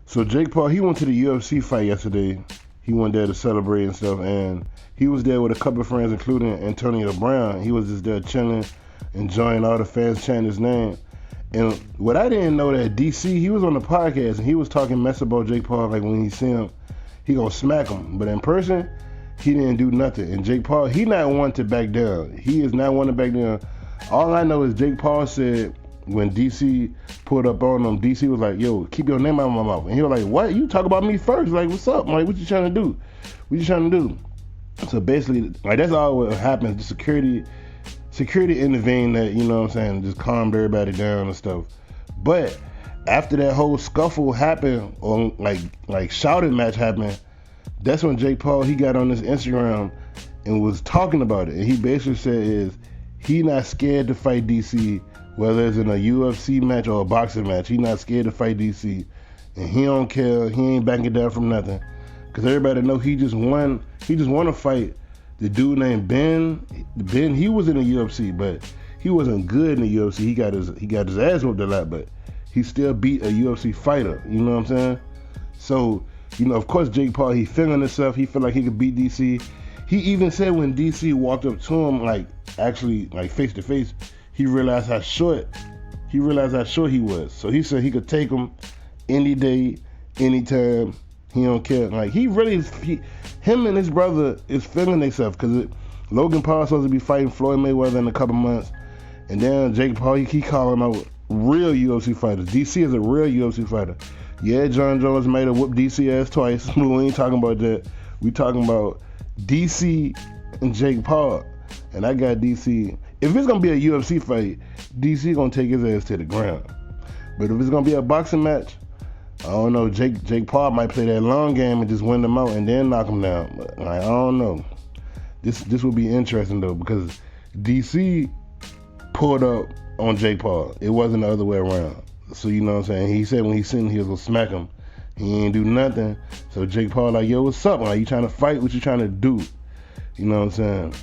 So Jake Paul, he went to the UFC fight yesterday. He went there to celebrate and stuff, and he was there with a couple of friends, including Antonio Brown. He was just there chilling, enjoying all the fans chanting his name. And what I didn't know that DC, he was on the podcast and he was talking mess about Jake Paul, like when he see him, he gonna smack him. But in person, he didn't do nothing. And Jake Paul, he not one to back down. He is not one to back down. All I know is Jake Paul said when DC pulled up on him, DC was like, yo, keep your name out of my mouth. And he was like, what? You talk about me first. Like, what's up? I'm like, what you trying to do? What you trying to do? So basically, like, that's all what happens. The security intervened, that, you know what I'm saying, just calmed everybody down and stuff. But after that whole scuffle happened, or like shouting match happened, that's when Jake Paul, he got on his Instagram and was talking about it. And he basically said he not scared to fight DC, whether it's in a UFC match or a boxing match. He not scared to fight DC, and he don't care. He ain't backing down from nothing, because everybody know he just won. He just want to fight the dude named Ben. Ben, he was in the UFC, but he wasn't good in the UFC. He got his ass whooped a lot, but he still beat a UFC fighter. You know what I'm saying? So, you know, of course, Jake Paul, he feeling himself. He feel like he could beat DC. He even said when DC walked up to him, like actually like face to face, he realized how short he was. So he said he could take him any day, anytime. He don't care. Like, him and his brother is feeling themselves, because Logan Paul supposed to be fighting Floyd Mayweather in a couple months, and then Jake Paul, he calling out real UFC fighters. DC is a real UFC fighter. Yeah, John Jones made a whoop DC ass twice. We ain't talking about that. We talking about DC and Jake Paul. And I got DC. If it's gonna be a UFC fight, DC gonna take his ass to the ground. But if it's gonna be a boxing match, I don't know. Jake Paul might play that long game and just win them out and then knock him down. But I don't know. This would be interesting though, because DC pulled up on Jake Paul. It wasn't the other way around. So you know what I'm saying? He said when he seen he was gonna smack him. He ain't do nothing. So Jake Paul like, yo, what's up? Like, you trying to fight? What you trying to do? You know what I'm saying?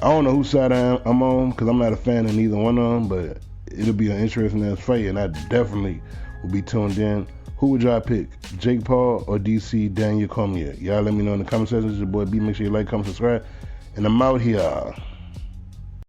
I don't know whose side I'm on, because I'm not a fan of neither one of them, but it'll be an interesting ass fight, and I definitely will be tuned in. Who would y'all pick? Jake Paul or DC Daniel Cormier? Y'all let me know in the comment section. It's your boy B. Make sure you like, comment, subscribe, and I'm out here.